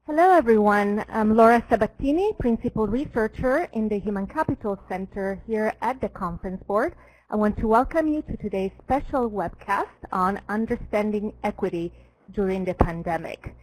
Hello everyone, I'm Laura Sabattini, Principal Researcher in the Human Capital Center here at the Conference Board. I want to welcome you to today's special webcast on understanding equity during the pandemic.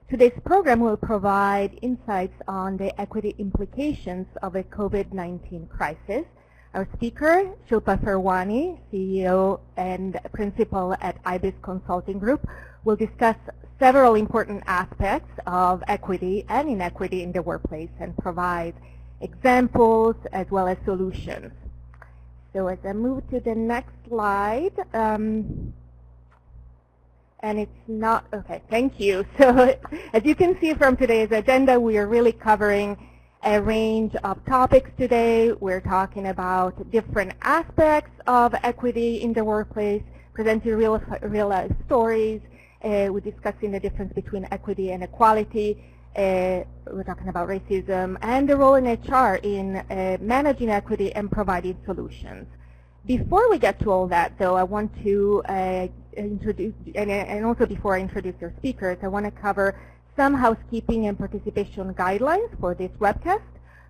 Today's program will provide insights on the equity implications of a COVID-19 crisis. Our speaker, Shilpa Ferwani, CEO and Principal at IBIS Consulting Group, will discuss several important aspects of equity and inequity in the workplace and provide examples as well as solutions. So as I move to the next slide, and it's not, okay, thank you. So as you can see from today's agenda, we are really covering a range of topics today. We're talking about different aspects of equity in the workplace, presenting real life stories. We're discussing the difference between equity and equality. We're talking about racism and the role in HR in managing equity and providing solutions. Before we get to all that, though, I want to introduce, and also before I introduce our speakers, I want to cover some housekeeping and participation guidelines for this webcast.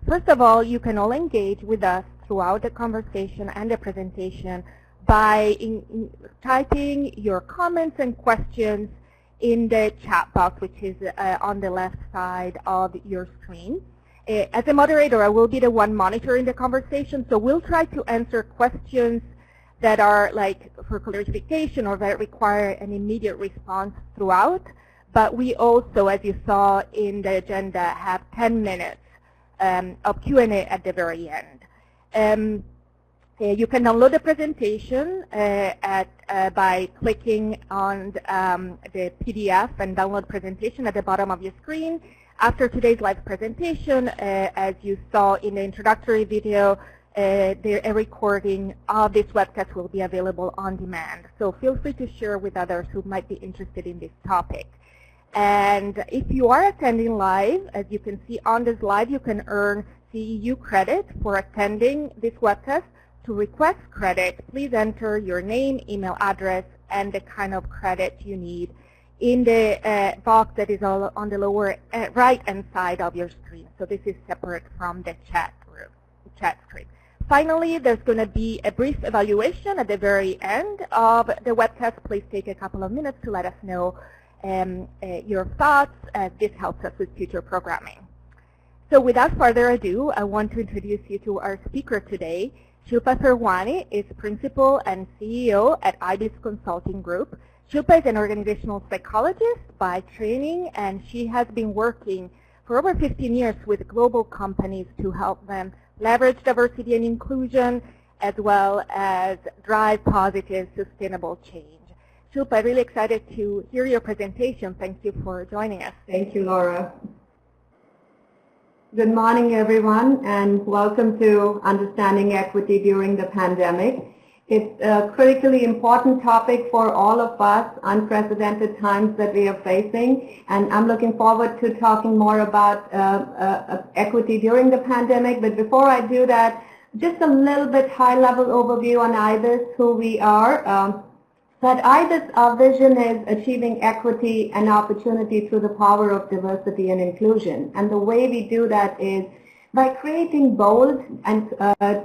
First of all, you can all engage with us throughout the conversation and the presentation by typing your comments and questions in the chat box, which is on the left side of your screen. As a moderator, I will be the one monitoring the conversation, so we'll try to answer questions that are like for clarification or that require an immediate response throughout. But we also, as you saw in the agenda, have 10 minutes of Q&A at the very end. You can download the presentation by clicking on the PDF and download presentation at the bottom of your screen. After today's live presentation, as you saw in the introductory video, a recording of this webcast will be available on demand. So feel free to share with others who might be interested in this topic. And if you are attending live, as you can see on the slide, you can earn CEU credit for attending this webcast. To request credit, please enter your name, email address, and the kind of credit you need in the box that is all on the lower right-hand side of your screen. So this is separate from the chat screen. Finally, there's going to be a brief evaluation at the very end of the webcast. Please take a couple of minutes to let us know your thoughts, as this helps us with future programming. So without further ado, I want to introduce you to our speaker today. Shilpa Ferwani is Principal and CEO at IBIS Consulting Group. Shilpa is an organizational psychologist by training, and she has been working for over 15 years with global companies to help them leverage diversity and inclusion, as well as drive positive, sustainable change. Shilpa, I'm really excited to hear your presentation. Thank you for joining us. Thank you, Laura. Good morning, everyone, and welcome to Understanding Equity During the Pandemic. It's a critically important topic for all of us, unprecedented times that we are facing, and I'm looking forward to talking more about equity during the pandemic. But before I do that, just a little bit high-level overview on IBIS, who we are. At IBIS, our vision is achieving equity and opportunity through the power of diversity and inclusion. And the way we do that is by creating bold and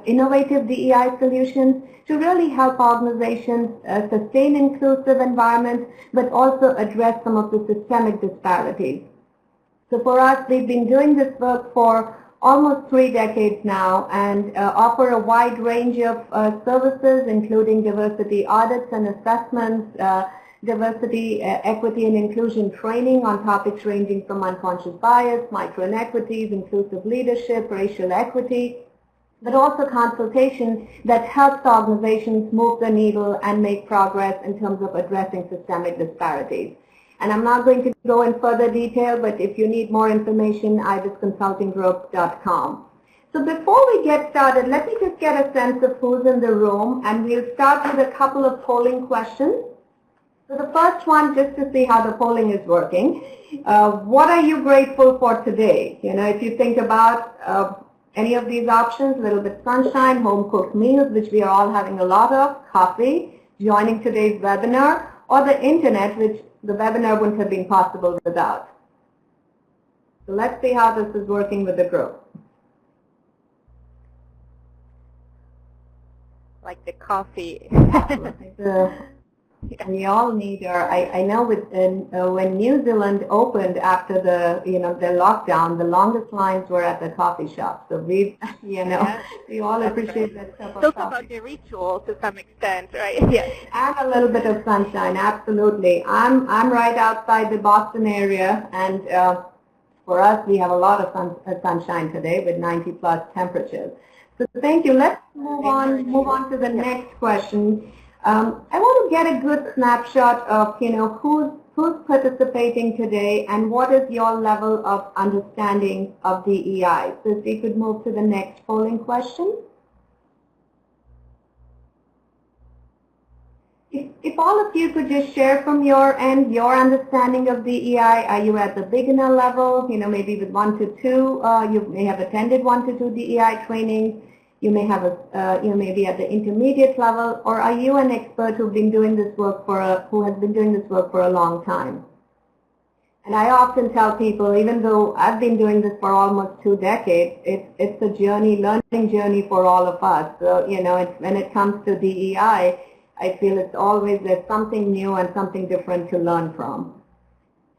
innovative DEI solutions to really help organizations sustain inclusive environments, but also address some of the systemic disparities. So for us, we've been doing this work for almost 3 decades now, and offer a wide range of services, including diversity audits and assessments, diversity, equity, and inclusion training on topics ranging from unconscious bias, micro-inequities, inclusive leadership, racial equity, but also consultation that helps organizations move the needle and make progress in terms of addressing systemic disparities. And I'm not going to go in further detail, but if you need more information, ibisconsultinggroup.com. So before we get started, let me just get a sense of who's in the room, and we'll start with a couple of polling questions. So the first one, just to see how the polling is working. What are you grateful for today? You know, if you think about any of these options, a little bit sunshine, home-cooked meals, which we are all having a lot of, coffee, joining today's webinar, or the internet, which the webinar wouldn't have been possible without. So let's see how this is working with the group. Like the coffee. We all need our, I know when New Zealand opened after the lockdown, the longest lines were at the coffee shop. So we all appreciate that cup of It's also coffee. about the ritual to some extent, right? Yes. And a little bit of sunshine, absolutely. I'm right outside the Boston area, and for us, we have a lot of sunshine today with 90+ temperatures. So thank you. Let's move on to the next question. I want to get a good snapshot of who's participating today and what is your level of understanding of DEI. So if we could move to the next polling question. If all of you could just share from your end your understanding of DEI. Are you at the beginner level? Maybe with 1 to 2. You may have attended 1 to 2 DEI trainings. You may have maybe at the intermediate level, or are you an expert who has been doing this work for a long time? And I often tell people, even though I've been doing this for almost 2 decades, it's a learning journey for all of us. So when it comes to DEI, I feel it's always there's something new and something different to learn from.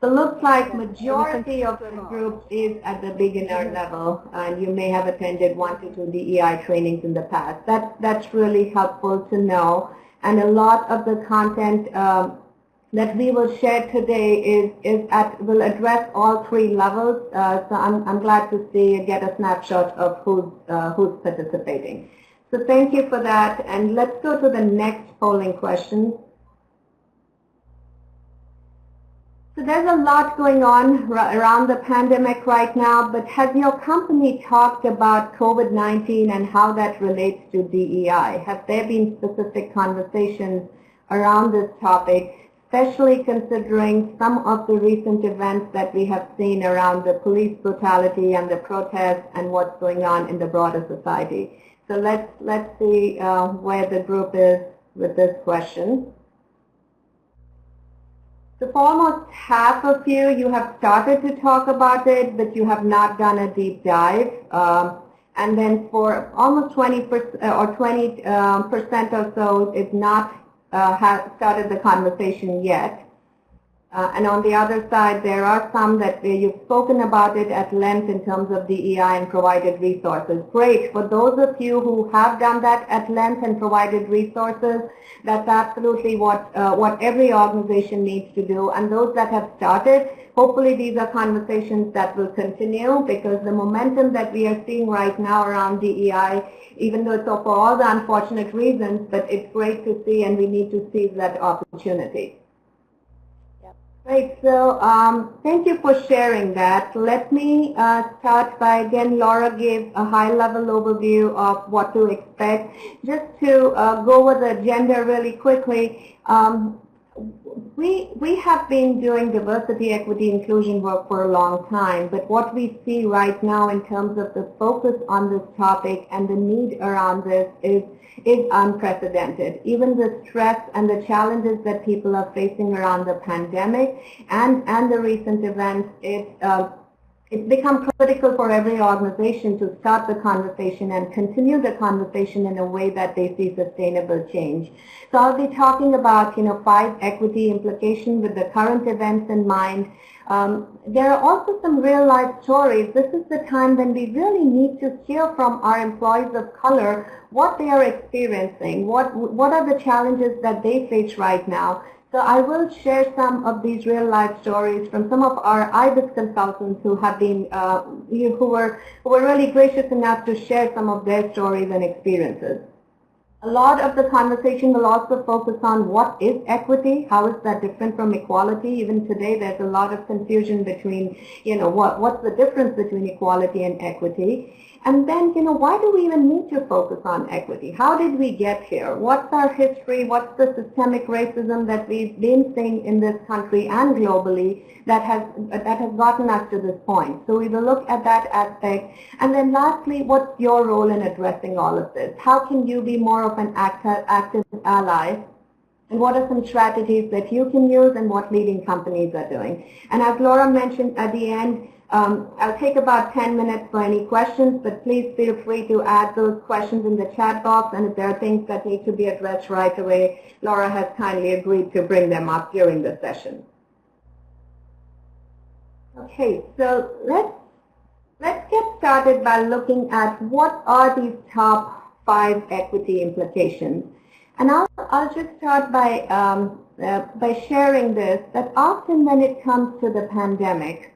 So it looks like majority of the group is at the beginner level, and you may have attended 1 to 2 DEI trainings in the past. That's really helpful to know. And a lot of the content that we will share today will address all 3 levels. So I'm glad to get a snapshot of who's participating. So thank you for that, and let's go to the next polling question. So there's a lot going on around the pandemic right now, but has your company talked about COVID-19 and how that relates to DEI? Have there been specific conversations around this topic, especially considering some of the recent events that we have seen around the police brutality and the protests and what's going on in the broader society? So let's see where the group is with this question. So for almost half of you have started to talk about it, but you have not done a deep dive. And then for almost 20% or so, it's not have started the conversation yet. And on the other side, there are some that you've spoken about it at length in terms of DEI and provided resources. Great. For those of you who have done that at length and provided resources, that's absolutely what every organization needs to do. And those that have started, hopefully these are conversations that will continue, because the momentum that we are seeing right now around DEI, even though it's for all the unfortunate reasons, but it's great to see, and we need to seize that opportunity. Right, so thank you for sharing that. Let me start by, again, Laura gave a high-level overview of what to expect. Just to go over the agenda really quickly, we have been doing diversity, equity, inclusion work for a long time, but what we see right now in terms of the focus on this topic and the need around this is unprecedented. Even the stress and the challenges that people are facing around the pandemic and the recent events, it's become critical for every organization to start the conversation and continue the conversation in a way that they see sustainable change. So I'll be talking about 5 equity implications with the current events in mind. There are also some real-life stories. This is the time when we really need to hear from our employees of color what they are experiencing, what are the challenges that they face right now. So I will share some of these real-life stories from some of our IBIS consultants who have been, who were really gracious enough to share some of their stories and experiences. A lot of the conversation will also focus on what is equity, how is that different from equality. Even today, there's a lot of confusion between, what's the difference between equality and equity. And then, why do we even need to focus on equity? How did we get here? What's our history? What's the systemic racism that we've been seeing in this country and globally that has gotten us to this point? So we will look at that aspect. And then lastly, what's your role in addressing all of this? How can you be more of an active ally? And what are some strategies that you can use and what leading companies are doing? And as Laura mentioned at the end, I'll take about 10 minutes for any questions, but please feel free to add those questions in the chat box, and if there are things that need to be addressed right away, Laura has kindly agreed to bring them up during the session. Okay, so let's get started by looking at what are these top 5 equity implications. And I'll just start by sharing this, that often when it comes to the pandemic,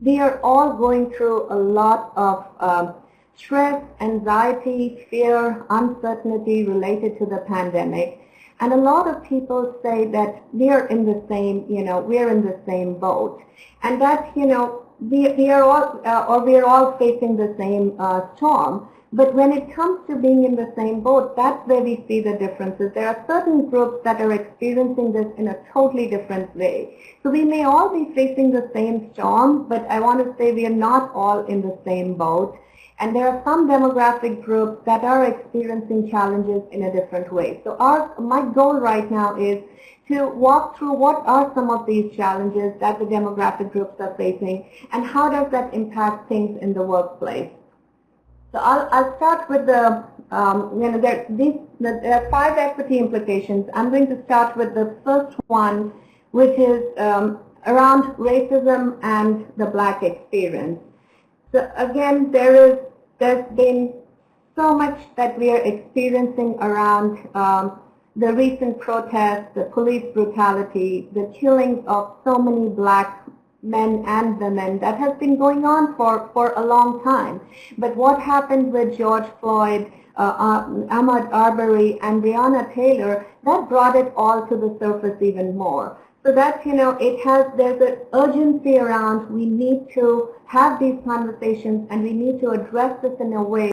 we are all going through a lot of stress, anxiety, fear, uncertainty related to the pandemic. And a lot of people say that we're in the same, we're in the same boat. And that, we are all facing the same storm. But when it comes to being in the same boat, that's where we see the differences. There are certain groups that are experiencing this in a totally different way. So we may all be facing the same storm, but I want to say we are not all in the same boat. And there are some demographic groups that are experiencing challenges in a different way. So my goal right now is to walk through what are some of these challenges that the demographic groups are facing, and how does that impact things in the workplace. So I'll start with the, there are 5 equity implications. I'm going to start with the first one, which is around racism and the Black experience. So again, there's been so much that we are experiencing around the recent protests, the police brutality, the killings of so many Black men and women that has been going on for a long time. But what happened with George Floyd, Ahmaud Arbery, and Breonna Taylor, that brought it all to the surface even more. So that, there's an urgency around, we need to have these conversations, and we need to address this in a way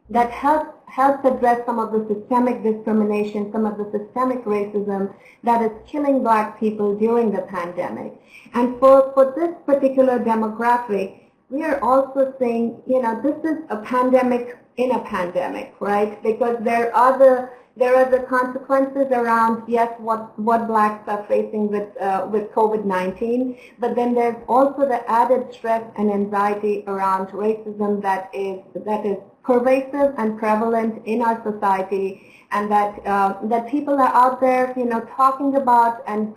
that helps address some of the systemic discrimination, some of the systemic racism that is killing Black people during the pandemic. And for this particular demographic, we are also saying, this is a pandemic in a pandemic, right? Because there are the consequences around, yes, what Blacks are facing with COVID-19, but then there's also the added stress and anxiety around racism that is pervasive and prevalent in our society, and that people are out there, talking about and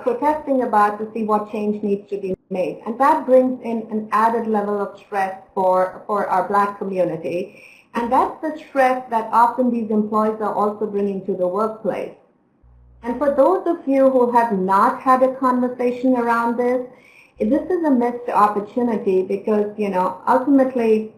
protesting about to see what change needs to be made. And that brings in an added level of stress for our Black community. And that's the stress that often these employees are also bringing to the workplace. And for those of you who have not had a conversation around this is a missed opportunity, because, ultimately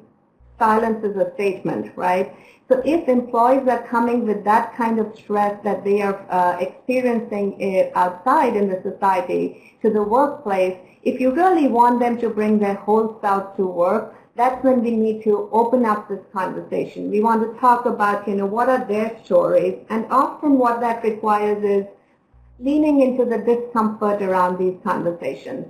silence is a statement, right? So if employees are coming with that kind of stress that they are experiencing outside in the society to the workplace, if you really want them to bring their whole self to work, that's when we need to open up this conversation. We want to talk about, what are their stories, and often what that requires is leaning into the discomfort around these conversations.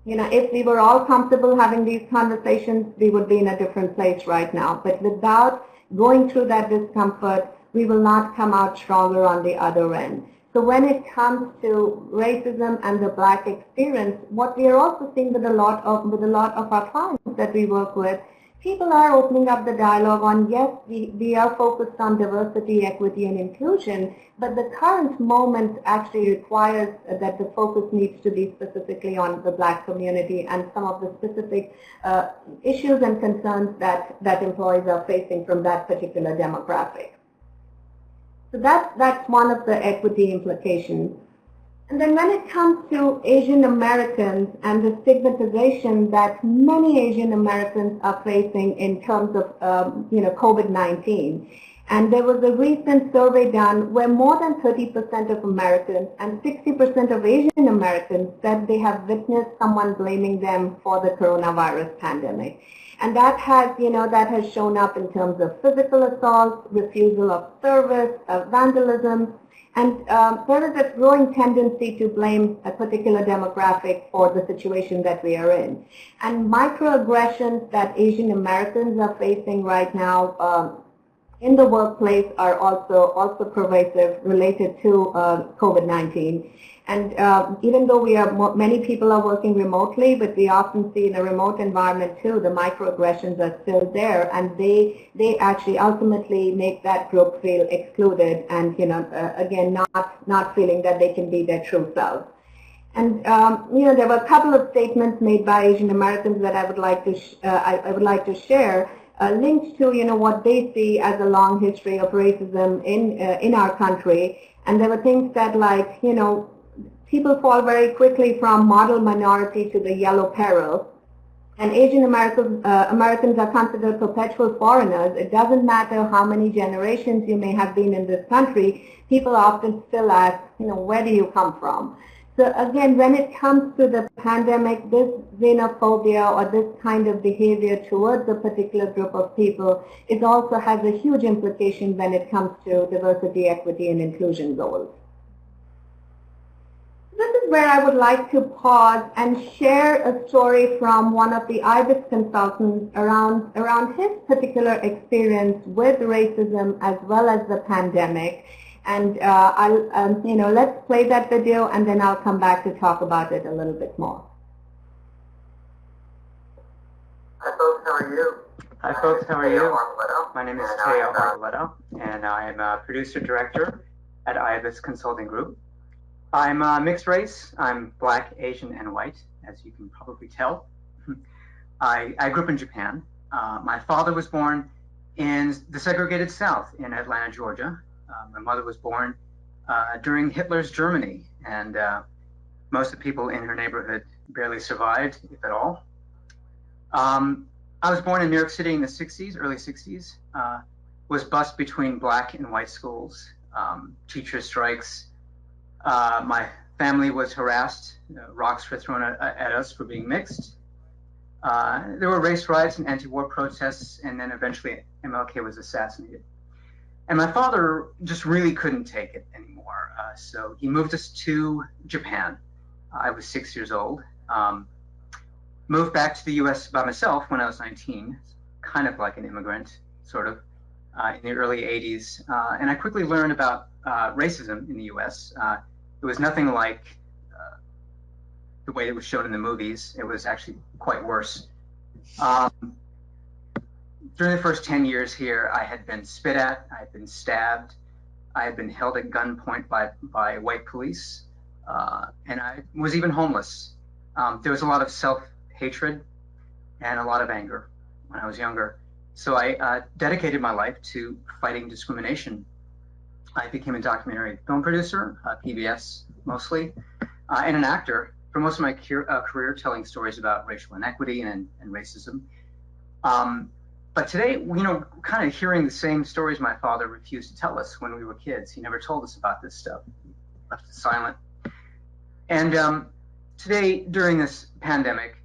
If we were all comfortable having these conversations, we would be in a different place right now. But without going through that discomfort, we will not come out stronger on the other end. So when it comes to racism and the Black experience, what we are also seeing with a lot of our clients that we work with, people are opening up the dialogue on, yes, we are focused on diversity, equity, and inclusion, but the current moment actually requires that the focus needs to be specifically on the Black community and some of the specific issues and concerns that employees are facing from that particular demographic. So that's one of the equity implications. And then when it comes to Asian Americans and the stigmatization that many Asian Americans are facing in terms of COVID-19, and there was a recent survey done where more than 30% of Americans and 60% of Asian Americans said they have witnessed someone blaming them for the coronavirus pandemic. And that has shown up in terms of physical assault, refusal of service, vandalism, and there is a growing tendency to blame a particular demographic for the situation that we are in. And microaggressions that Asian Americans are facing right now in the workplace are also pervasive related to COVID-19. And even though many people are working remotely, but we often see in a remote environment too, the microaggressions are still there, and they actually ultimately make that group feel excluded, and again not feeling that they can be their true selves. And there were a couple of statements made by Asian Americans that I would like to share, linked to what they see as a long history of racism in our country. And there were things that, like, people fall very quickly from model minority to the yellow peril. And Asian Americans are considered perpetual foreigners. It doesn't matter how many generations you may have been in this country. People often still ask, where do you come from? So again, when it comes to the pandemic, this xenophobia or this kind of behavior towards a particular group of people, it also has a huge implication when it comes to diversity, equity, and inclusion goals. This is where I would like to pause and share a story from one of the IBIS consultants around his particular experience with racism as well as the pandemic. And let's play that video, and then I'll come back to talk about it a little bit more. Hi folks, how are you? Hi folks, how are you? My name is Teo Arboleto, and I am a producer-director at IBIS Consulting Group. I'm mixed race. I'm Black, Asian, and white, as you can probably tell. I grew up in Japan. My father was born in the segregated South in Atlanta, Georgia. My mother was born during Hitler's Germany, and most of the people in her neighborhood barely survived, if at all. I was born in New York City in the 60s, early 60s, was bused between black and white schools, teacher strikes. My family was harassed, rocks were thrown at us for being mixed. There were race riots and anti-war protests, and then eventually MLK was assassinated. And my father just really couldn't take it anymore. So he moved us to Japan. I was 6 years old. Moved back to the US by myself when I was 19, kind of like an immigrant, sort of, in the early 80s. And I quickly learned about racism in the US. It was nothing like the way it was shown in the movies. It was actually quite worse. During the first 10 years here, I had been spit at, I had been stabbed, I had been held at gunpoint by white police, and I was even homeless. There was a lot of self-hatred and a lot of anger when I was younger. So I dedicated my life to fighting discrimination. I became a documentary film producer, PBS mostly, and an actor for most of my career, telling stories about racial inequity and racism. But today, kind of hearing the same stories my father refused to tell us when we were kids. He never told us about this stuff, he left us silent. And today, during this pandemic,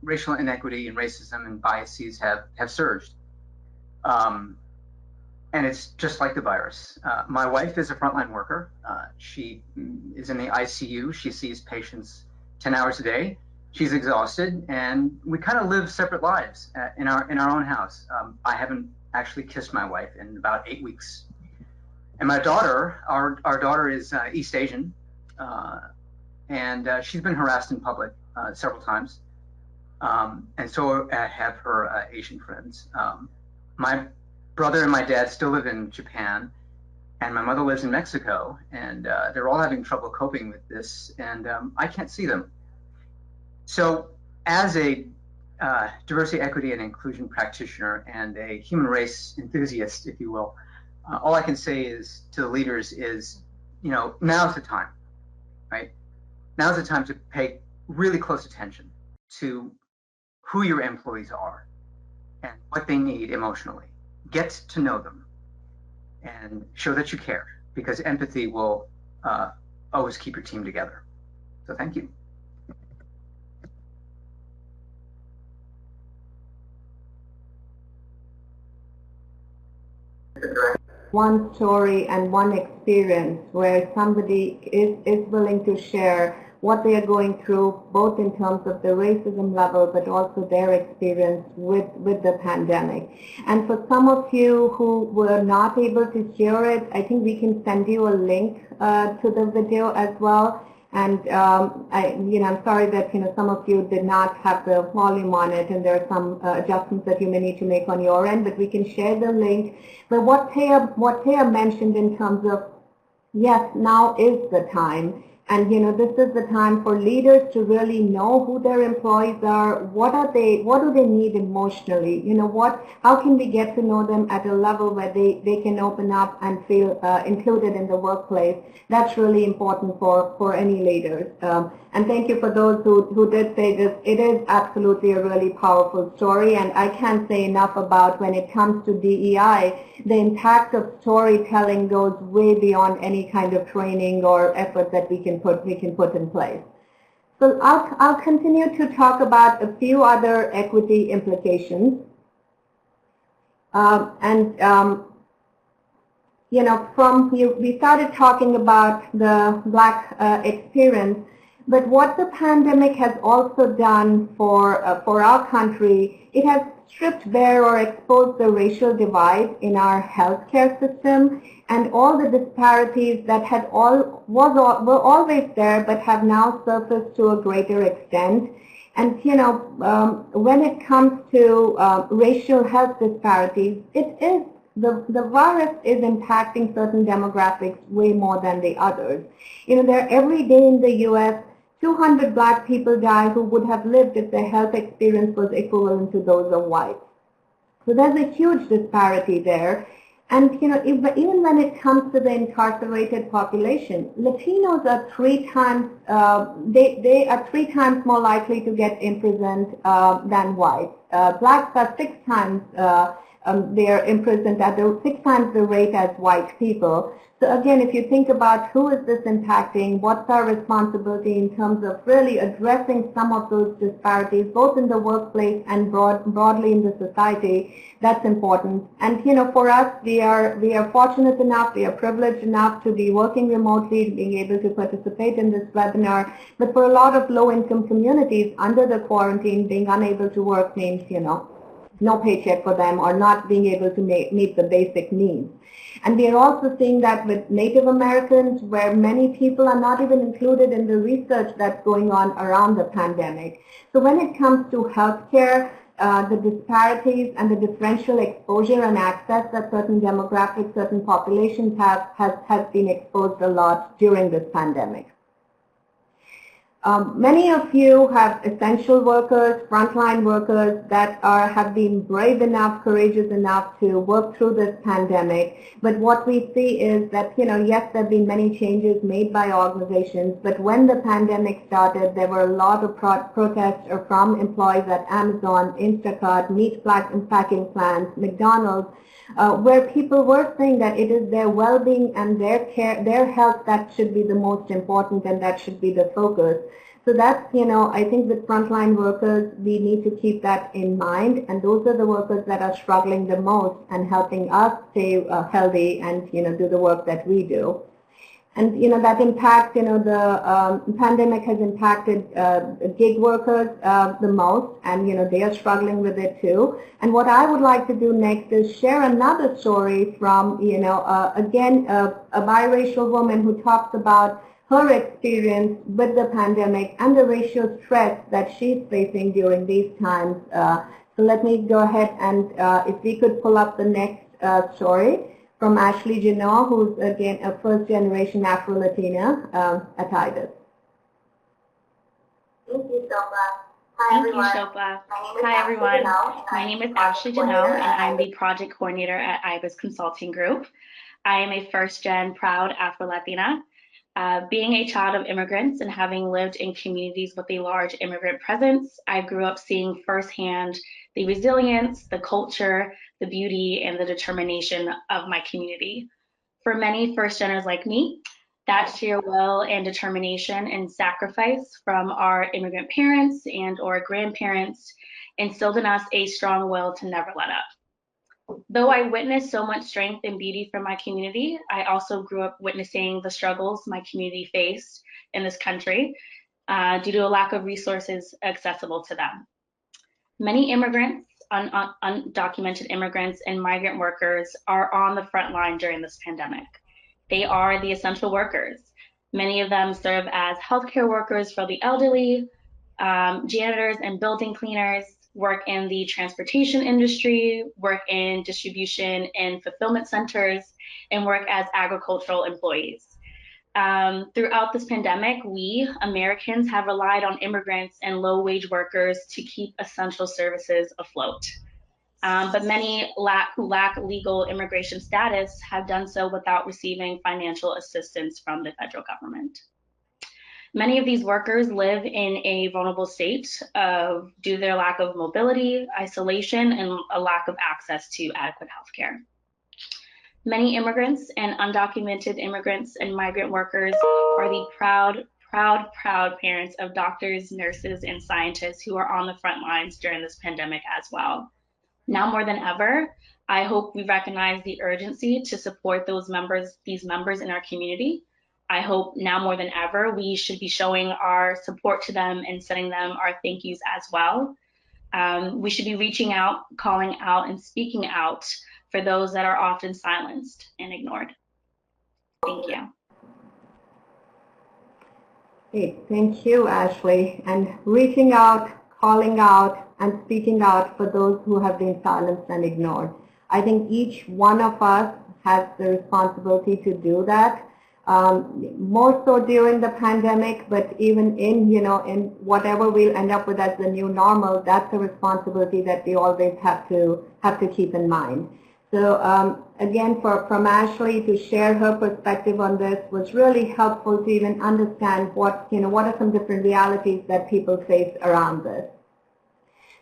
racial inequity and racism and biases have surged. And it's just like the virus. My wife is a frontline worker. She is in the ICU. She sees patients 10 hours a day. She's exhausted, and we kind of live separate lives in our own house. I haven't actually kissed my wife in about 8 weeks. And my daughter, our daughter is East Asian, and she's been harassed in public several times. And so have her Asian friends. My brother and my dad still live in Japan, and my mother lives in Mexico, and they're all having trouble coping with this, and I can't see them. So as a diversity, equity, and inclusion practitioner and a human race enthusiast, if you will, all I can say is to the leaders is, now's the time, right? Now's the time to pay really close attention to who your employees are and what they need emotionally. Get to know them and show that you care, because empathy will always keep your team together. So thank you. One story and one experience where somebody is willing to share what they are going through, both in terms of the racism level, but also their experience with the pandemic. And for some of you who were not able to hear it, I think we can send you a link to the video as well. And I'm sorry that some of you did not have the volume on it, and there are some adjustments that you may need to make on your end. But we can share the link. But what Taya mentioned in terms of, yes, now is the time. And this is the time for leaders to really know who their employees are. What do they need emotionally? How can we get to know them at a level where they can open up and feel included in the workplace? That's really important for any leaders. And thank you for those who did say this. It is absolutely a really powerful story, and I can't say enough about when it comes to DEI, the impact of storytelling goes way beyond any kind of training or effort that we can put in place. So I'll continue to talk about a few other equity implications. We started talking about the Black experience, but what the pandemic has also done for our country, it has stripped bare or exposed the racial divide in our healthcare system and all the disparities that were always there but have now surfaced to a greater extent. And when it comes to racial health disparities, the virus is impacting certain demographics way more than the others. Every day in the U.S., 200 Black people die who would have lived if their health experience was equivalent to those of whites. So there's a huge disparity there. And even when it comes to the incarcerated population, Latinos are three times more likely to get imprisoned than whites. Blacks are 6 times they are imprisoned at 6 times the rate as white people. So again, if you think about who is this impacting, what's our responsibility in terms of really addressing some of those disparities, both in the workplace and broadly in the society, that's important. And for us, we are fortunate enough, we are privileged enough to be working remotely, being able to participate in this webinar. But for a lot of low-income communities under the quarantine, being unable to work means no paycheck for them or not being able to meet the basic needs. And we are also seeing that with Native Americans, where many people are not even included in the research that's going on around the pandemic. So when it comes to healthcare, the disparities and the differential exposure and access that certain demographics, certain populations has been exposed a lot during this pandemic. Many of you have essential workers, frontline workers that have been brave enough, courageous enough to work through this pandemic. But what we see is that, yes, there have been many changes made by organizations, but when the pandemic started, there were a lot of protests from employees at Amazon, Instacart, meat packing plants, McDonald's, where people were saying that it is their well-being and their health that should be the most important and that should be the focus. So that's, I think with frontline workers, we need to keep that in mind, and those are the workers that are struggling the most and helping us stay healthy and, do the work that we do. And, that impact, the pandemic has impacted gig workers the most, and, they are struggling with it too. And what I would like to do next is share another story from, again, a biracial woman who talks about her experience with the pandemic and the racial stress that she's facing during these times. So let me go ahead and if we could pull up the next story from Ashley Janot, who's again a first-generation Afro-Latina at IBIS. Thank you, Shilpa. Hi, everyone. Thank you, Shilpa. Hi, everyone. My name is Ashley Janot, and I'm the project coordinator at IBIS Consulting Group. I am a first-gen proud Afro-Latina. Being a child of immigrants and having lived in communities with a large immigrant presence, I grew up seeing firsthand the resilience, the culture, the beauty, and the determination of my community. For many first-geners like me, that sheer will and determination and sacrifice from our immigrant parents and or grandparents instilled in us a strong will to never let up. Though I witnessed so much strength and beauty from my community, I also grew up witnessing the struggles my community faced in this country. due to a lack of resources accessible to them. Many immigrants, undocumented immigrants, and migrant workers are on the front line during this pandemic. They are the essential workers. Many of them serve as healthcare workers for the elderly, janitors and building cleaners, work in the transportation industry, work in distribution and fulfillment centers, and work as agricultural employees. Throughout this pandemic, we Americans have relied on immigrants and low-wage workers to keep essential services afloat. But many who lack legal immigration status have done so without receiving financial assistance from the federal government. Many of these workers live in a vulnerable state due to their lack of mobility, isolation, and a lack of access to adequate health care. Many immigrants and undocumented immigrants and migrant workers are the proud parents of doctors, nurses, and scientists who are on the front lines during this pandemic as well. Now more than ever, I hope we recognize the urgency to support these members in our community. I hope now more than ever, we should be showing our support to them and sending them our thank yous as well. We should be reaching out, calling out, and speaking out for those that are often silenced and ignored. Thank you. Hey, thank you, Ashley. And reaching out, calling out, and speaking out for those who have been silenced and ignored. I think each one of us has the responsibility to do that. More so during the pandemic, but even in whatever we'll end up with as the new normal, that's a responsibility that we always have to keep in mind. So again, from Ashley to share her perspective on this was really helpful to even understand what are some different realities that people face around this.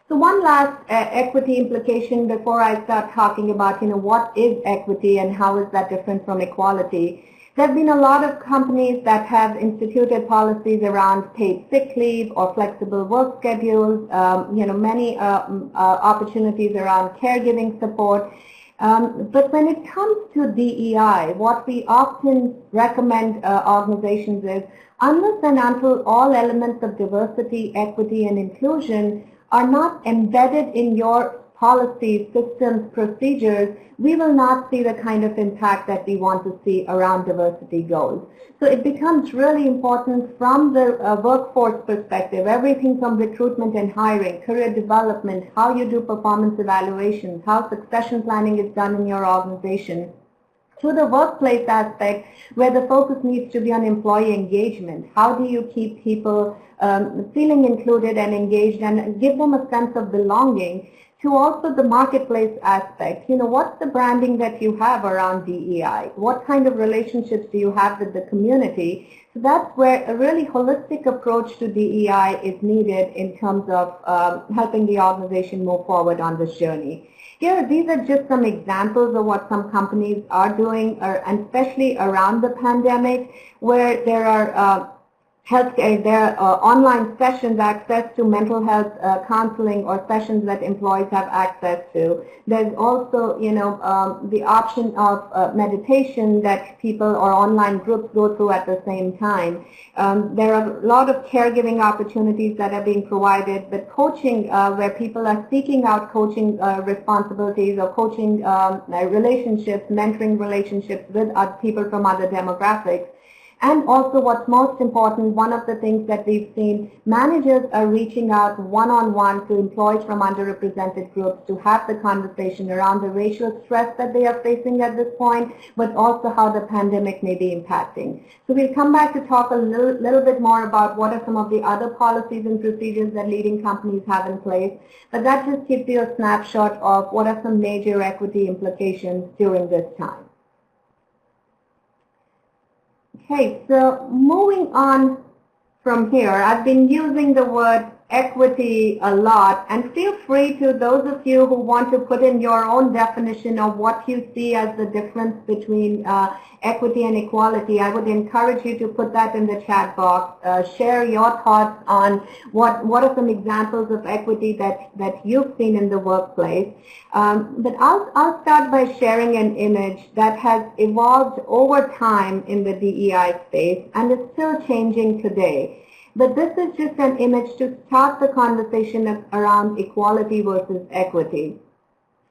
So one last equity implication before I start talking about what is equity and how is that different from equality. There have been a lot of companies that have instituted policies around paid sick leave or flexible work schedules, many opportunities around caregiving support. But when it comes to DEI, what we often recommend organizations is, unless and until all elements of diversity, equity, and inclusion are not embedded in your policies, systems, procedures, we will not see the kind of impact that we want to see around diversity goals. So it becomes really important from the workforce perspective, everything from recruitment and hiring, career development, how you do performance evaluations, how succession planning is done in your organization, to the workplace aspect where the focus needs to be on employee engagement. How do you keep people feeling included and engaged and give them a sense of belonging? To also the marketplace aspect, what's the branding that you have around DEI? What kind of relationships do you have with the community? So that's where a really holistic approach to DEI is needed in terms of helping the organization move forward on this journey. Here, these are just some examples of what some companies are doing, and especially around the pandemic, where there are there are online sessions, access to mental health counseling or sessions that employees have access to. There's also, the option of meditation that people or online groups go through at the same time. There are a lot of caregiving opportunities that are being provided, but coaching where people are seeking out coaching responsibilities or coaching relationships, mentoring relationships with people from other demographics. And also what's most important, one of the things that we've seen, managers are reaching out one-on-one to employees from underrepresented groups to have the conversation around the racial stress that they are facing at this point, but also how the pandemic may be impacting. So we'll come back to talk a little bit more about what are some of the other policies and procedures that leading companies have in place, but that just gives you a snapshot of what are some major equity implications during this time. Okay, so moving on from here, I've been using the word equity a lot, and feel free to those of you who want to put in your own definition of what you see as the difference between equity and equality. I would encourage you to put that in the chat box. Share your thoughts on what are some examples of equity that you've seen in the workplace. But I'll start by sharing an image that has evolved over time in the DEI space and is still changing today. But this is just an image to start the conversation around equality versus equity.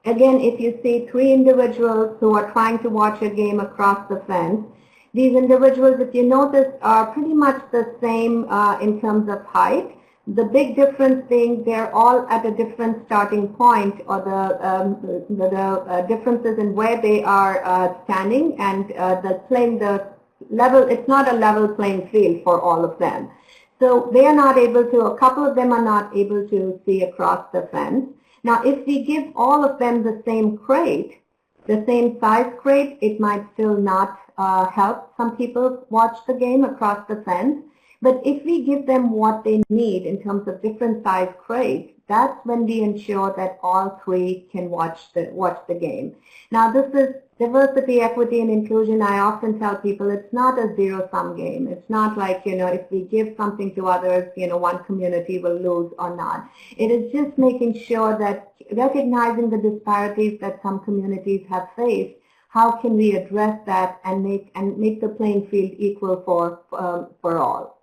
Again, if you see three individuals who are trying to watch a game across the fence, these individuals, if you notice, are pretty much the same in terms of height. The big difference being they're all at a different starting point, or the differences in where they are standing, and the level. It's not a level playing field for all of them. So they are not able to. A couple of them are not able to see across the fence. Now, if we give all of them the same crate, the same size crate, it might still not help some people watch the game across the fence. But if we give them what they need in terms of different size crates, that's when we ensure that all three can watch the game. Now, this is diversity, equity, and inclusion. I often tell people it's not a zero-sum game. It's not like, if we give something to others, one community will lose or not. It is just making sure that recognizing the disparities that some communities have faced, how can we address that and make the playing field equal for all.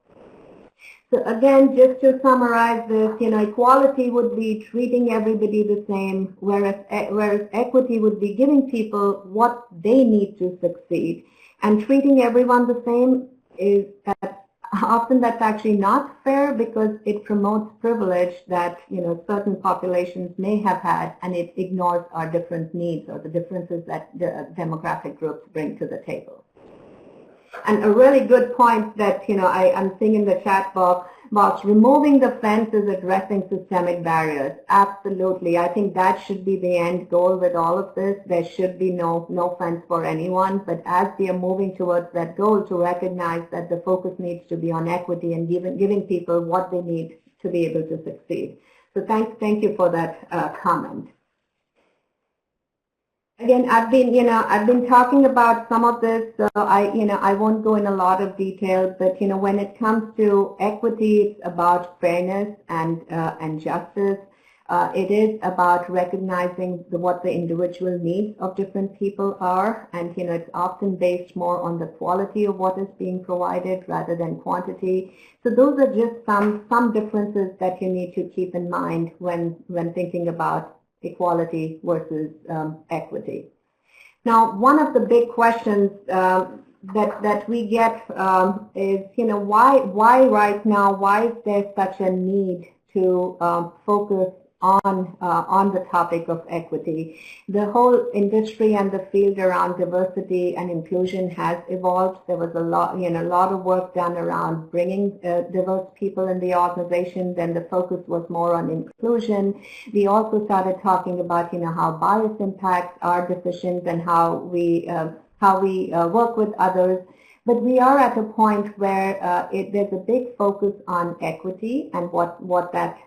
So again, just to summarize this, equality would be treating everybody the same, whereas equity would be giving people what they need to succeed. And treating everyone the same is often that's actually not fair, because it promotes privilege that certain populations may have had, and it ignores our different needs or the differences that the demographic groups bring to the table. And a really good point that I'm seeing in the chat box, removing the fence is addressing systemic barriers. Absolutely. I think that should be the end goal with all of this. There should be no fence for anyone. But as we are moving towards that goal, to recognize that the focus needs to be on equity and giving people what they need to be able to succeed. So thank you for that comment. Again, I've been talking about some of this, so I won't go in a lot of detail, but when it comes to equity, it's about fairness and justice. It is about recognizing what the individual needs of different people are, and it's often based more on the quality of what is being provided rather than quantity. So those are just some differences that you need to keep in mind when thinking about equality versus equity. Now, one of the big questions that we get is, why right now? Why is there such a need to focus on the topic of equity? The whole industry and the field around diversity and inclusion has evolved. There was a lot of work done around bringing diverse people in the organization. Then the focus was more on inclusion. We also started talking about how bias impacts our decisions and how we work with others. But we are at a point where there's a big focus on equity and what that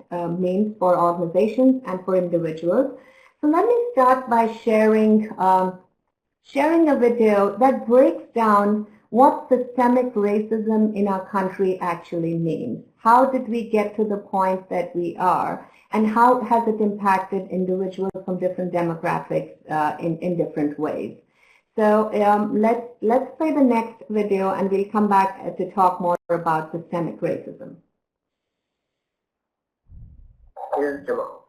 means for organizations and for individuals. So let me start by sharing a video that breaks down what systemic racism in our country actually means. How did we get to the point that we are, and how has it impacted individuals from different demographics in different ways? So let's play the next video, and we'll come back to talk more about systemic racism. Here's Jamal.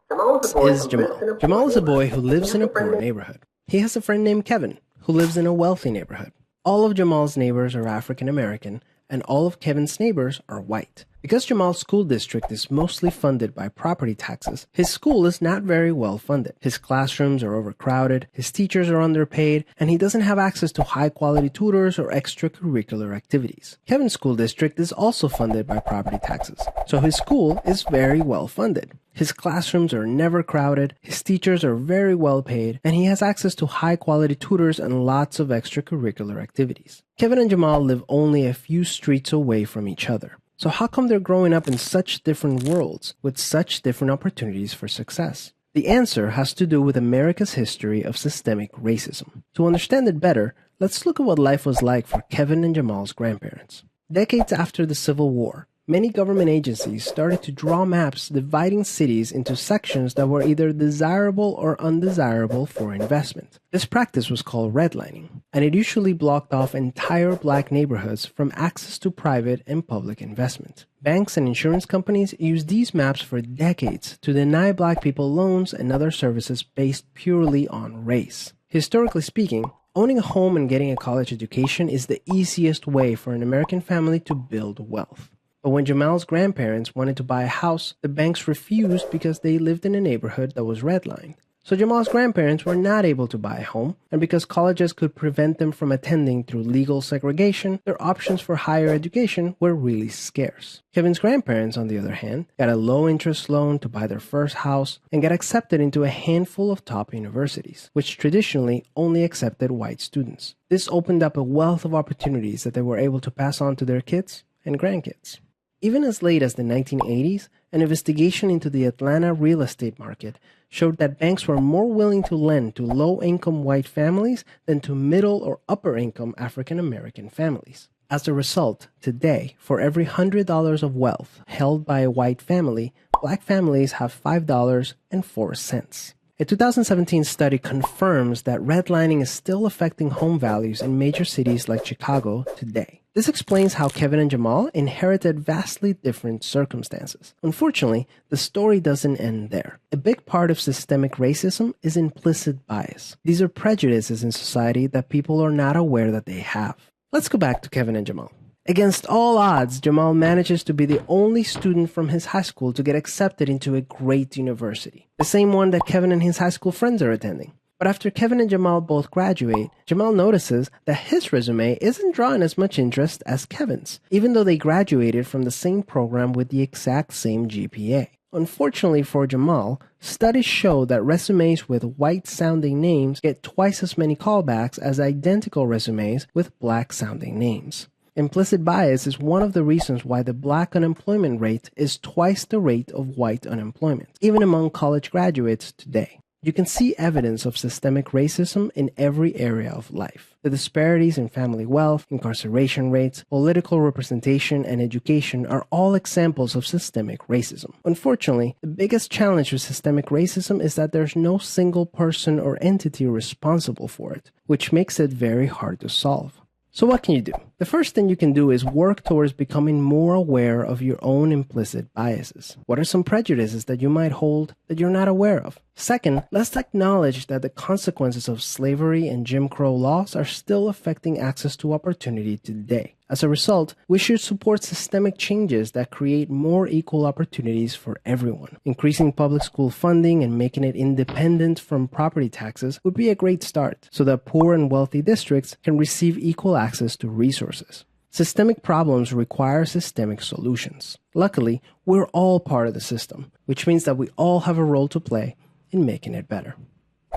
Jamal is a boy who lives in a poor neighborhood. He has a friend named Kevin who lives in a wealthy neighborhood. All of Jamal's neighbors are African American, and all of Kevin's neighbors are white. Because Jamal's school district is mostly funded by property taxes, his school is not very well funded. His classrooms are overcrowded, his teachers are underpaid, and he doesn't have access to high-quality tutors or extracurricular activities. Kevin's school district is also funded by property taxes, so his school is very well funded. His classrooms are never crowded, his teachers are very well paid, and he has access to high-quality tutors and lots of extracurricular activities. Kevin and Jamal live only a few streets away from each other. So how come they're growing up in such different worlds with such different opportunities for success? The answer has to do with America's history of systemic racism. To understand it better, let's look at what life was like for Kevin and Jamal's grandparents. Decades after the Civil War, many government agencies started to draw maps dividing cities into sections that were either desirable or undesirable for investment. This practice was called redlining, and it usually blocked off entire black neighborhoods from access to private and public investment. Banks and insurance companies used these maps for decades to deny black people loans and other services based purely on race. Historically speaking, owning a home and getting a college education is the easiest way for an American family to build wealth. But when Jamal's grandparents wanted to buy a house, the banks refused because they lived in a neighborhood that was redlined. So Jamal's grandparents were not able to buy a home, and because colleges could prevent them from attending through legal segregation, their options for higher education were really scarce. Kevin's grandparents, on the other hand, got a low-interest loan to buy their first house and got accepted into a handful of top universities, which traditionally only accepted white students. This opened up a wealth of opportunities that they were able to pass on to their kids and grandkids. Even as late as the 1980s, an investigation into the Atlanta real estate market showed that banks were more willing to lend to low-income white families than to middle or upper-income African-American families. As a result, today, for every $100 of wealth held by a white family, black families have $5.04. A 2017 study confirms that redlining is still affecting home values in major cities like Chicago today. This explains how Kevin and Jamal inherited vastly different circumstances. Unfortunately, the story doesn't end there. A big part of systemic racism is implicit bias. These are prejudices in society that people are not aware that they have. Let's go back to Kevin and Jamal. Against all odds, Jamal manages to be the only student from his high school to get accepted into a great university, the same one that Kevin and his high school friends are attending. But after Kevin and Jamal both graduate, Jamal notices that his resume isn't drawing as much interest as Kevin's, even though they graduated from the same program with the exact same GPA. Unfortunately for Jamal, studies show that resumes with white-sounding names get twice as many callbacks as identical resumes with black-sounding names. Implicit bias is one of the reasons why the black unemployment rate is twice the rate of white unemployment, even among college graduates today. You can see evidence of systemic racism in every area of life. The disparities in family wealth, incarceration rates, political representation, and education are all examples of systemic racism. Unfortunately, the biggest challenge with systemic racism is that there's no single person or entity responsible for it, which makes it very hard to solve. So what can you do? The first thing you can do is work towards becoming more aware of your own implicit biases. What are some prejudices that you might hold that you're not aware of? Second, let's acknowledge that the consequences of slavery and Jim Crow laws are still affecting access to opportunity today. As a result, we should support systemic changes that create more equal opportunities for everyone. Increasing public school funding and making it independent from property taxes would be a great start, so that poor and wealthy districts can receive equal access to resources. Systemic problems require systemic solutions. Luckily, we're all part of the system, which means that we all have a role to play in making it better.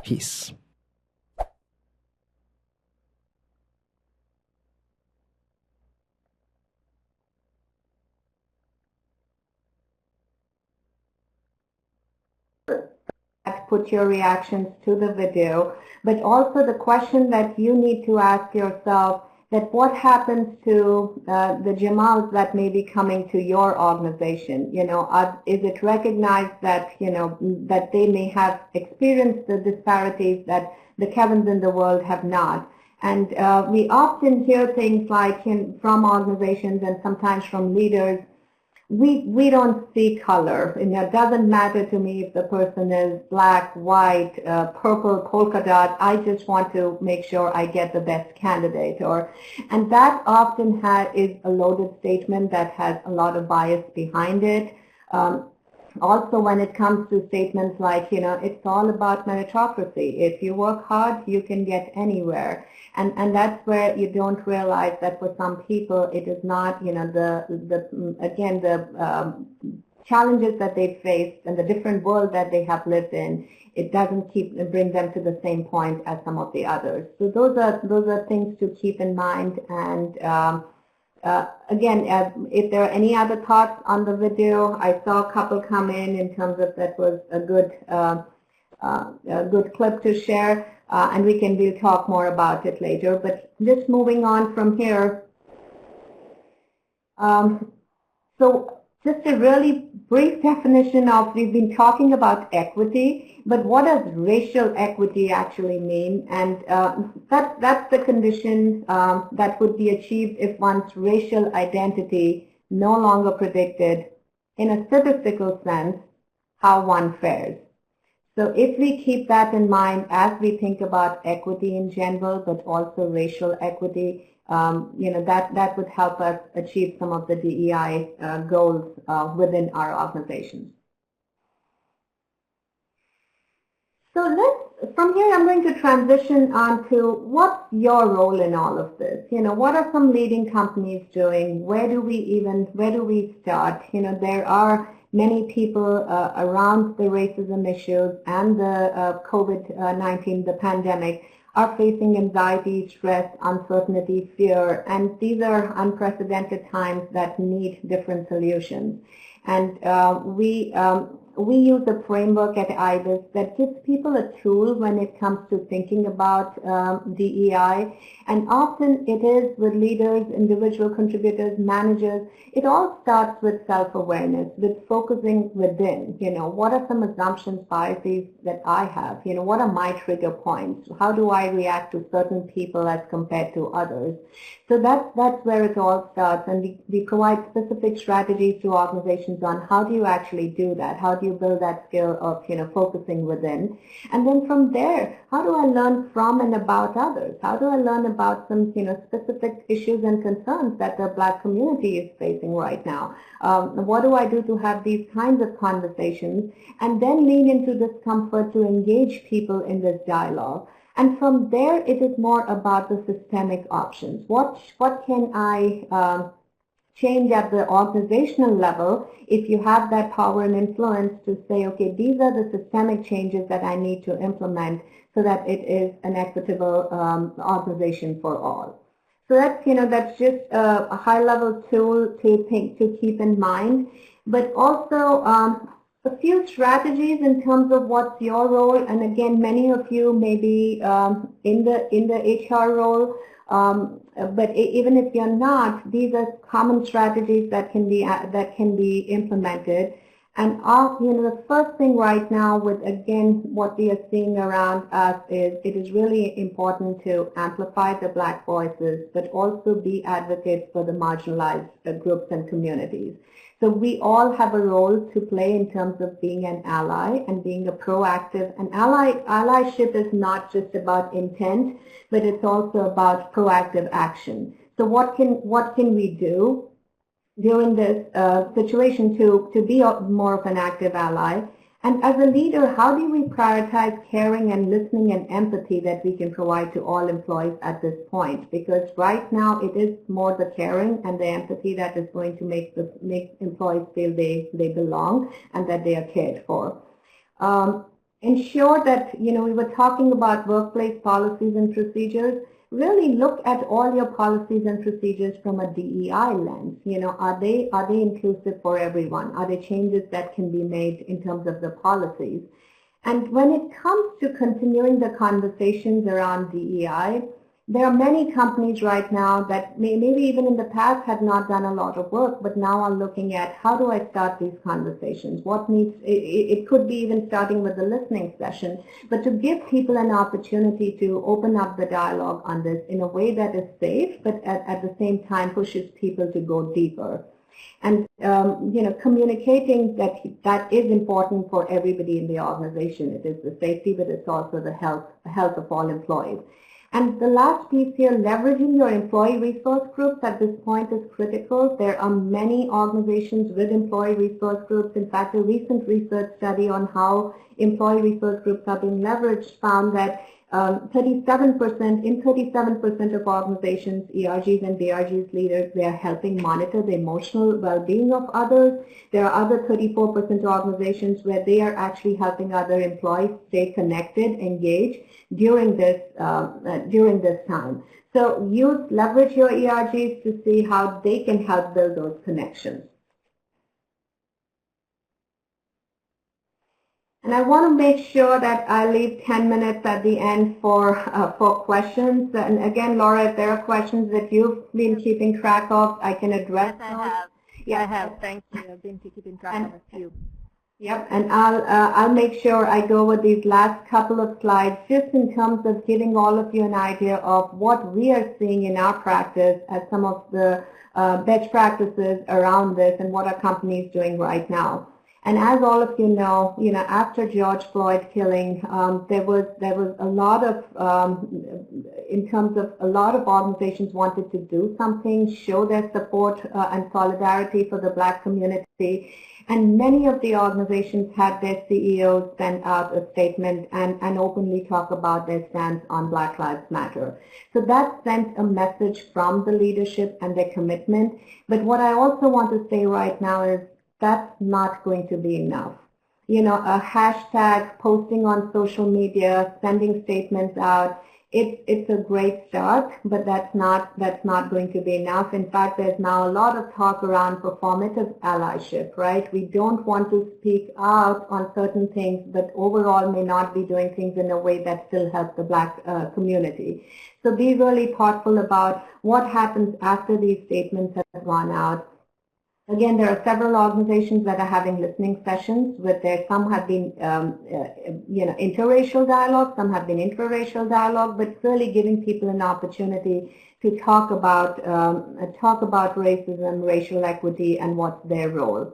Peace. Put your reactions to the video, but also the question that you need to ask yourself, that what happens to the Jamals that may be coming to your organization? Is it recognized that, that they may have experienced the disparities that the Kevins in the world have not? And we often hear things like from organizations and sometimes from leaders, we don't see color. It doesn't matter to me if the person is black, white, purple, polka dot. I just want to make sure I get the best candidate. And that often is a loaded statement that has a lot of bias behind it. Also, when it comes to statements like, it's all about meritocracy. If you work hard, you can get anywhere. And that's where you don't realize that for some people it is not, the challenges that they face and the different world that they have lived in, it doesn't bring them to the same point as some of the others. So those are things to keep in mind. And again, if there are any other thoughts on the video, I saw a couple come in terms of that was a good clip to share. And we'll talk more about it later. But just moving on from here, So just a really brief definition of, we've been talking about equity, but what does racial equity actually mean? And that's the condition that would be achieved if one's racial identity no longer predicted, in a statistical sense, how one fares. So if we keep that in mind as we think about equity in general, but also racial equity, that would help us achieve some of the DEI goals within our organizations. So from here I'm going to transition on to what's your role in all of this? What are some leading companies doing? Where do we start? There are many people around the racism issues and the COVID-19, the pandemic, are facing anxiety, stress, uncertainty, fear, and these are unprecedented times that need different solutions. And we use a framework at IBIS that gives people a tool when it comes to thinking about DEI, and often it is with leaders, individual contributors, managers. It all starts with self-awareness, with focusing within. What are some assumptions, biases that I have? What are my trigger points? How do I react to certain people as compared to others? So that's where it all starts, and we provide specific strategies to organizations on how do you actually do that? How do you build that skill of focusing within? And then from there, how do I learn from and about others? How do I learn about some specific issues and concerns that the Black community is facing right now? What do I do to have these kinds of conversations? And then lean into discomfort to engage people in this dialogue. And from there, it is more about the systemic options. What can I change at the organizational level if you have that power and influence to say, okay, these are the systemic changes that I need to implement so that it is an equitable organization for all. So that's just a high-level tool to keep in mind, but also a few strategies in terms of what's your role. And again, many of you may be in the HR role, but even if you're not, these are common strategies that can be implemented. And the first thing right now with, again, what we are seeing around us is it is really important to amplify the Black voices, but also be advocates for the marginalized groups and communities. So we all have a role to play in terms of being an ally and being a proactive. And allyship is not just about intent, but it's also about proactive action. So what can we do during this situation to be more of an active ally? And as a leader, how do we prioritize caring and listening and empathy that we can provide to all employees at this point? Because right now it is more the caring and the empathy that is going to make employees feel they belong and that they are cared for. Ensure that, we were talking about workplace policies and procedures. Really look at all your policies and procedures from a DEI lens. Are they inclusive for everyone? Are there changes that can be made in terms of the policies? And when it comes to continuing the conversations around DEI, there are many companies right now that maybe even in the past had not done a lot of work, but now are looking at how do I start these conversations? It could be even starting with the listening session, but to give people an opportunity to open up the dialogue on this in a way that is safe, but at the same time pushes people to go deeper. And communicating that is important for everybody in the organization. It is the safety, but it's also the health of all employees. And the last piece here, leveraging your employee resource groups at this point is critical. There are many organizations with employee resource groups. In fact, a recent research study on how employee resource groups are being leveraged found that 37% of organizations, ERGs and DRGs leaders, they are helping monitor the emotional well-being of others. There are other 34% organizations where they are actually helping other employees stay connected, engaged during this time. So leverage your ERGs to see how they can help build those connections. And I want to make sure that I leave 10 minutes at the end for questions. And again, Laura, if there are questions that you've been keeping track of, I can address those. Yeah, I have. Thank you. I've been keeping track of a few. Yep, and I'll make sure I go over these last couple of slides just in terms of giving all of you an idea of what we are seeing in our practice as some of the best practices around this and what our company is doing right now. And as all of you know, after George Floyd killing, there was a lot of, in terms of a lot of organizations wanted to do something, show their support and solidarity for the Black community. And many of the organizations had their CEOs send out a statement and openly talk about their stance on Black Lives Matter. So that sent a message from the leadership and their commitment. But what I also want to say right now is that's not going to be enough. A hashtag, posting on social media, sending statements out, it's a great start, but that's not going to be enough. In fact, there's now a lot of talk around performative allyship, right? We don't want to speak out on certain things, but overall may not be doing things in a way that still helps the Black community. So be really thoughtful about what happens after these statements have gone out. Again, there are several organizations that are having listening sessions with some have been, interracial dialogue, some have been intraracial dialogue, but really giving people an opportunity to talk about racism, racial equity, and what's their role.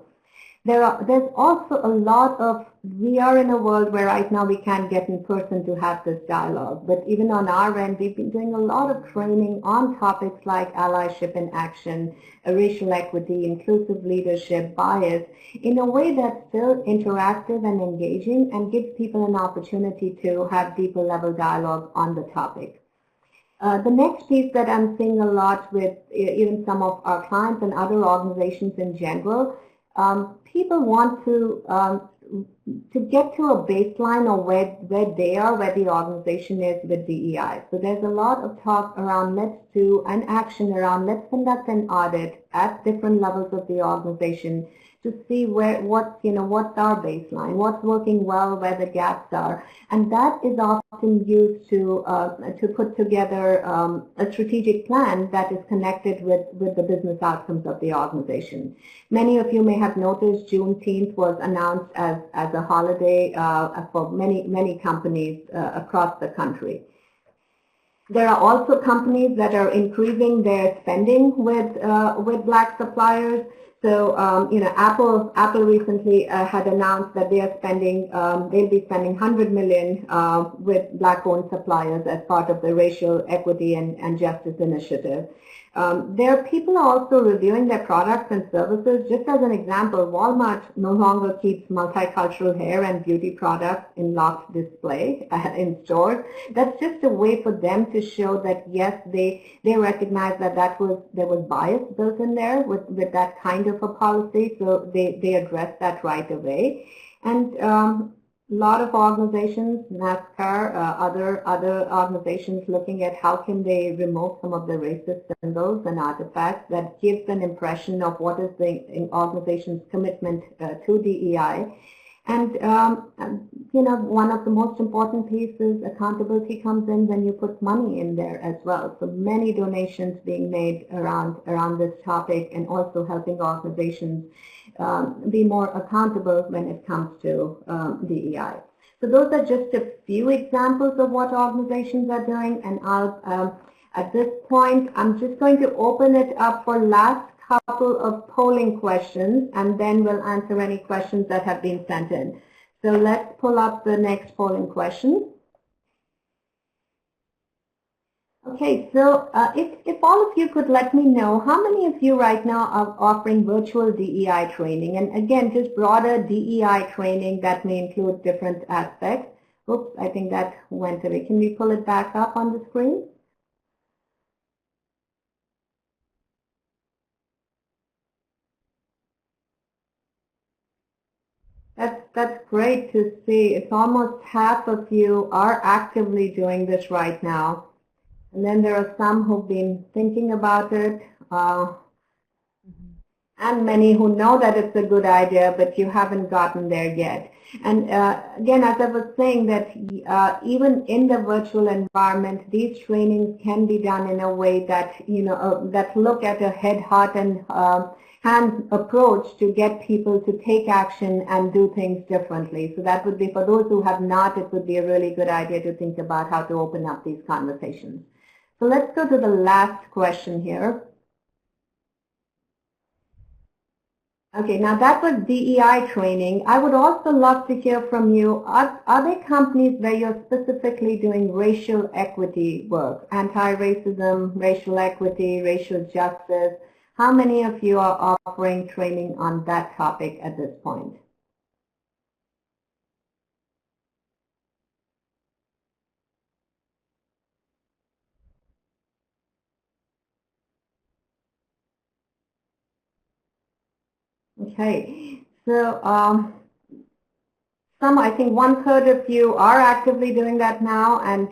There's also a lot of, we are in a world where right now we can't get in person to have this dialogue, but even on our end, we've been doing a lot of training on topics like allyship in action, racial equity, inclusive leadership, bias, in a way that's still interactive and engaging and gives people an opportunity to have deeper level dialogue on the topic. The next piece that I'm seeing a lot with even some of our clients and other organizations in general, people want to get to a baseline of where they are, where the organization is with DEI. So there's a lot of talk around let's do an action around let's conduct an audit at different levels of the organization to see what's our baseline, what's working well, where the gaps are, and that is often used to put together a strategic plan that is connected with the business outcomes of the organization. Many of you may have noticed Juneteenth was announced as a holiday for many companies across the country. There are also companies that are increasing their spending with Black suppliers. So, Apple recently had announced that they are they'll be spending $100 million with Black-owned suppliers as part of the Racial Equity and Justice Initiative. There are people also reviewing their products and services. Just as an example, Walmart no longer keeps multicultural hair and beauty products in locked display in stores. That's just a way for them to show that, yes, they recognize that there was bias built in there with that kind of a policy, so they address that right away. And a lot of organizations, NASCAR, other organizations looking at how can they remove some of the racist symbols and artifacts that gives an impression of what is the organization's commitment to DEI. And, one of the most important pieces, accountability comes in when you put money in there as well. So many donations being made around this topic and also helping organizations be more accountable when it comes to DEI. So those are just a few examples of what organizations are doing, and at this point, I'm just going to open it up for last couple of polling questions, and then we'll answer any questions that have been sent in. So let's pull up the next polling question. Okay, so if all of you could let me know, how many of you right now are offering virtual DEI training? And again, just broader DEI training that may include different aspects. Oops, I think that went away. Can we pull it back up on the screen? That's great to see. It's almost half of you are actively doing this right now. And then there are some who've been thinking about it, and many who know that it's a good idea, but you haven't gotten there yet. And again, as I was saying, that even in the virtual environment, these trainings can be done in a way that, that look at a head, heart, and hands approach to get people to take action and do things differently. So that would be, for those who have not, it would be a really good idea to think about how to open up these conversations. So let's go to the last question here. Okay, now that was DEI training. I would also love to hear from you. Are there companies where you're specifically doing racial equity work, anti-racism, racial equity, racial justice? How many of you are offering training on that topic at this point? Okay, so I think 1/3 of you are actively doing that now, and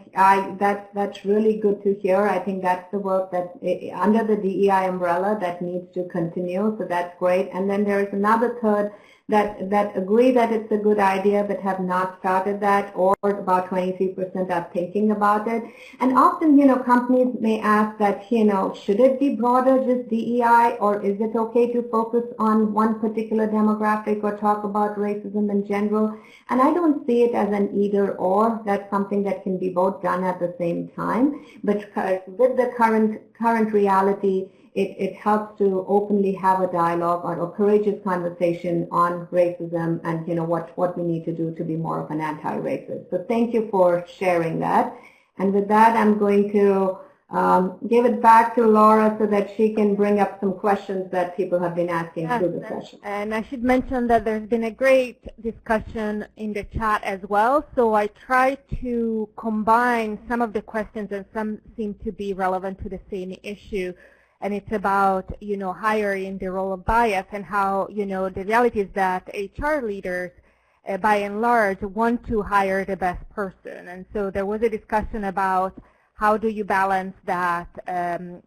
that's really good to hear. I think that's the work that under the DEI umbrella that needs to continue, so that's great. And then there is another third that agree that it's a good idea but have not started that, or about 23% are thinking about it. And often, companies may ask that, should it be broader, just DEI, or is it okay to focus on one particular demographic or talk about racism in general? And I don't see it as an either or. That's something that can be both done at the same time. But with the current reality, it helps to openly have a dialogue or a courageous conversation on racism and what we need to do to be more of an anti-racist. So thank you for sharing that. And with that, I'm going to give it back to Laura so that she can bring up some questions that people have been asking through the session. And I should mention that there's been a great discussion in the chat as well. So I tried to combine some of the questions, and some seem to be relevant to the same issue. And it's about, hiring, the role of bias, and how, the reality is that HR leaders, by and large, want to hire the best person. And so there was a discussion about how do you balance that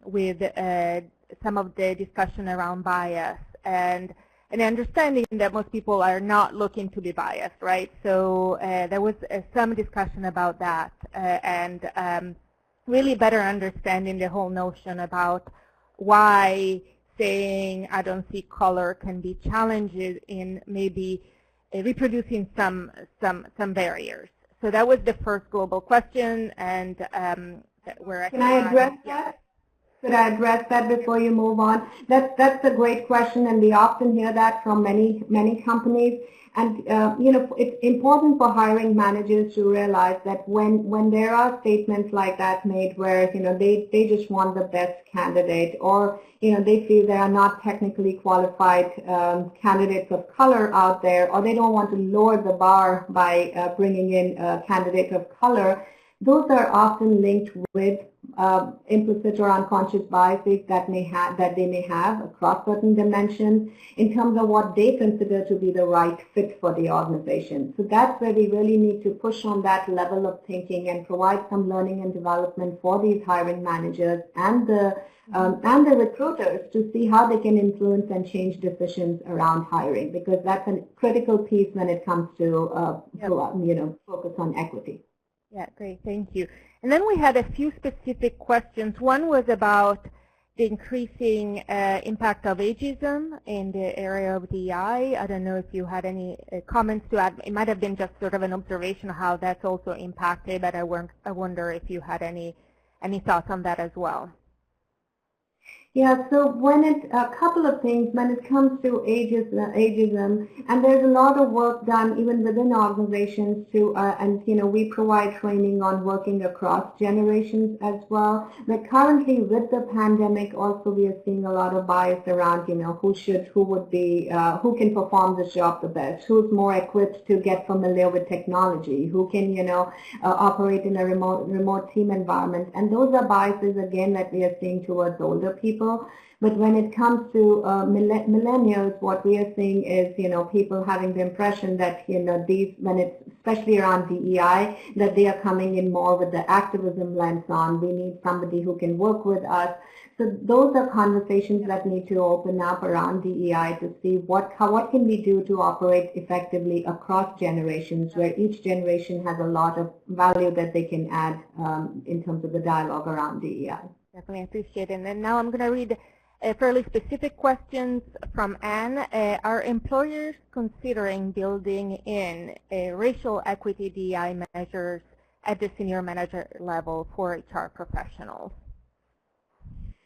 with some of the discussion around bias and an understanding that most people are not looking to be biased, right? So there was some discussion about that and really better understanding the whole notion about why saying I don't see color can be challenges in maybe reproducing some barriers. So that was the first global question, and where can I address that? Could I address that before you move on? That's a great question, and we often hear that from many companies. And it's important for hiring managers to realize that when there are statements like that made where they just want the best candidate, or they feel there are not technically qualified candidates of color out there, or they don't want to lower the bar by bringing in a candidate of color, those are often linked with implicit or unconscious biases that they may have across certain dimensions in terms of what they consider to be the right fit for the organization. So that's where we really need to push on that level of thinking and provide some learning and development for these hiring managers and the recruiters to see how they can influence and change decisions around hiring, because that's a critical piece when it comes to focus on equity. Yeah, great, thank you. And then we had a few specific questions. One was about the increasing impact of ageism in the area of DEI. I don't know if you had any comments to add. It might have been just sort of an observation of how that's also impacted, but I wonder if you had any thoughts on that as well. Yeah, so a couple of things when it comes to ageism, and there's a lot of work done even within organizations to, we provide training on working across generations as well. But currently with the pandemic also we are seeing a lot of bias around, who can perform this job the best, who's more equipped to get familiar with technology, who can, operate in a remote team environment. And those are biases again that we are seeing towards older people. But when it comes to millennials, what we are seeing is, people having the impression that, when it's especially around DEI, that they are coming in more with the activism lens on. We need somebody who can work with us. So those are conversations that need to open up around DEI to see what can we do to operate effectively across generations, where each generation has a lot of value that they can add in terms of the dialogue around DEI. Definitely appreciate it. And now I'm going to read fairly specific questions from Anne. Are employers considering building in racial equity DEI measures at the senior manager level for HR professionals?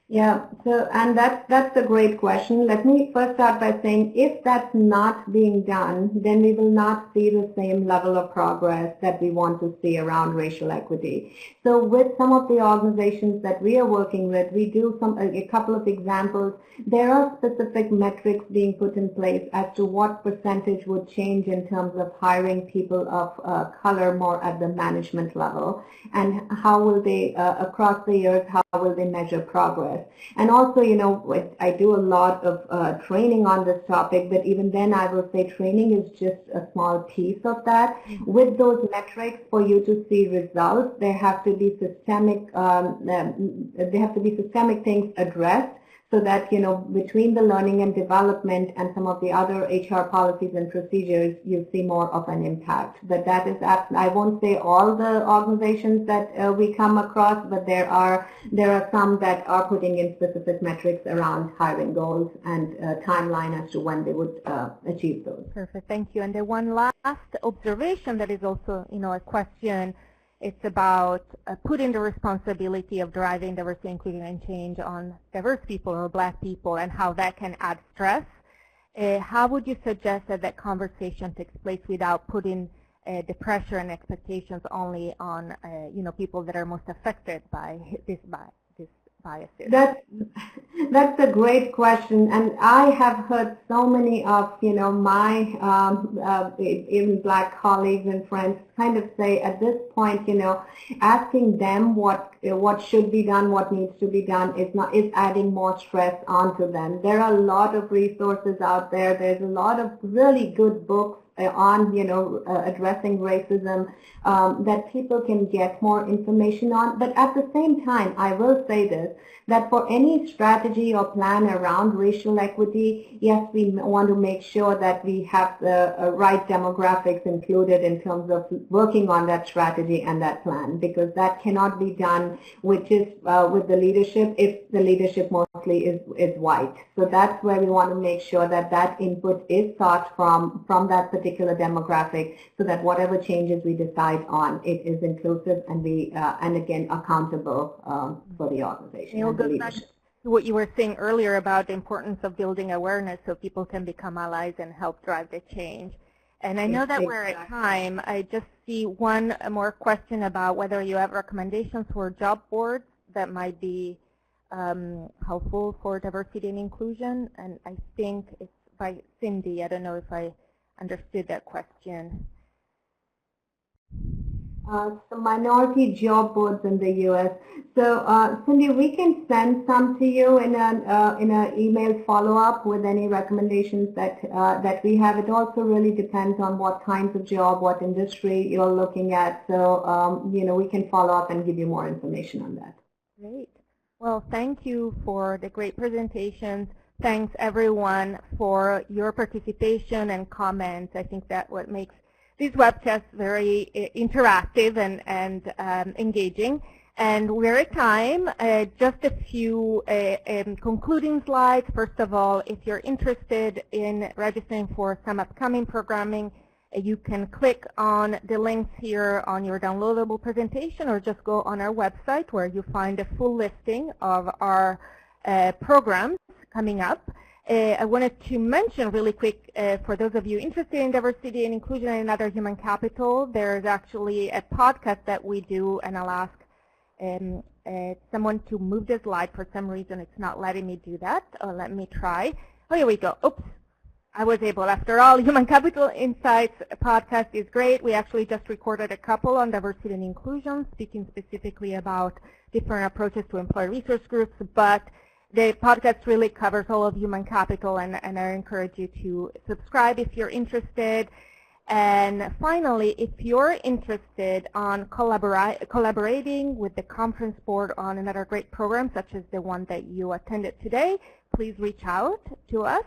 Yeah, so, and that's a great question. Let me first start by saying if that's not being done, then we will not see the same level of progress that we want to see around racial equity. So with some of the organizations that we are working with, we do a couple of examples. There are specific metrics being put in place as to what percentage would change in terms of hiring people of color more at the management level, and how will they, across the years, how will they measure progress. And also, you know, I do a lot of training on this topic, but even then I will say training is just a small piece of that. With those metrics, for you to see results, there have to be systemic things addressed, so that, you know, between the learning and development and some of the other HR policies and procedures, you see more of an impact. But that is, I won't say all the organizations that we come across, but there are some that are putting in specific metrics around hiring goals and timeline as to when they would achieve those. Perfect, thank you. And the one last observation that is also, you know, a question. It's about putting the responsibility of driving diversity, inclusion, and change on diverse people or Black people, and how that can add stress. How would you suggest that conversation takes place without putting the pressure and expectations only on you know, people that are most affected by this biases? That's a great question, and I have heard so many of, you know, my even Black colleagues and friends kind of say at this point, you know, asking them what should be done, what needs to be done is adding more stress onto them. There are a lot of resources out there. There's a lot of really good books on, you know, addressing racism that people can get more information on. But at the same time, I will say this, that for any strategy or plan around racial equity, yes, we want to make sure that we have the right demographics included in terms of working on that strategy and that plan, because that cannot be done with just with the leadership if the leadership mostly is white. So that's where we want to make sure that that input is sought from that particular demographic, so that whatever changes we decide on, it is inclusive and we and again accountable for the organization. We'll go back to what you were saying earlier about the importance of building awareness so people can become allies and help drive the change. And I know that we're at time. I just see one more question about whether you have recommendations for job boards that might be helpful for diversity and inclusion. And I think it's by Cindy. I don't know if I understood that question. So minority job boards in the U.S. So Cindy, we can send some to you in an email follow-up with any recommendations that we have. It also really depends on what kinds of job, what industry you're looking at. So you know, we can follow up and give you more information on that. Great. Well, thank you for the great presentations. Thanks everyone for your participation and comments. I think that what makes these webcasts very interactive and engaging. And we're at time. Just a few concluding slides. First of all, if you're interested in registering for some upcoming programming, you can click on the links here on your downloadable presentation, or just go on our website where you find a full listing of our programs coming up. I wanted to mention really quick, for those of you interested in diversity and inclusion and other human capital, there's actually a podcast that we do, and I'll ask someone to move the slide. For some reason, it's not letting me do that. Let me try. Oh, here we go. Oops. I was able. After all, Human Capital Insights podcast is great. We actually just recorded a couple on diversity and inclusion, speaking specifically about different approaches to employee resource groups, but the podcast really covers all of human capital, and I encourage you to subscribe if you're interested. And finally, if you're interested on collaborating with the conference board on another great program, such as the one that you attended today, please reach out to us.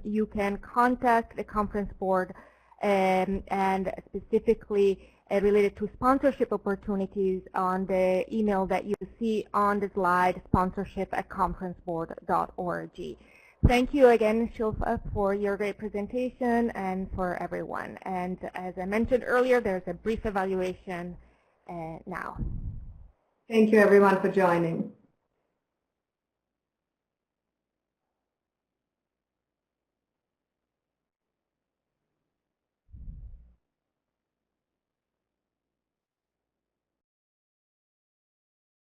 You can contact the conference board and specifically related to sponsorship opportunities on the email that you see on the slide, sponsorship@conferenceboard.org. Thank you again, Shilpa, for your great presentation and for everyone. And as I mentioned earlier, there's a brief evaluation now. Thank you, everyone, for joining.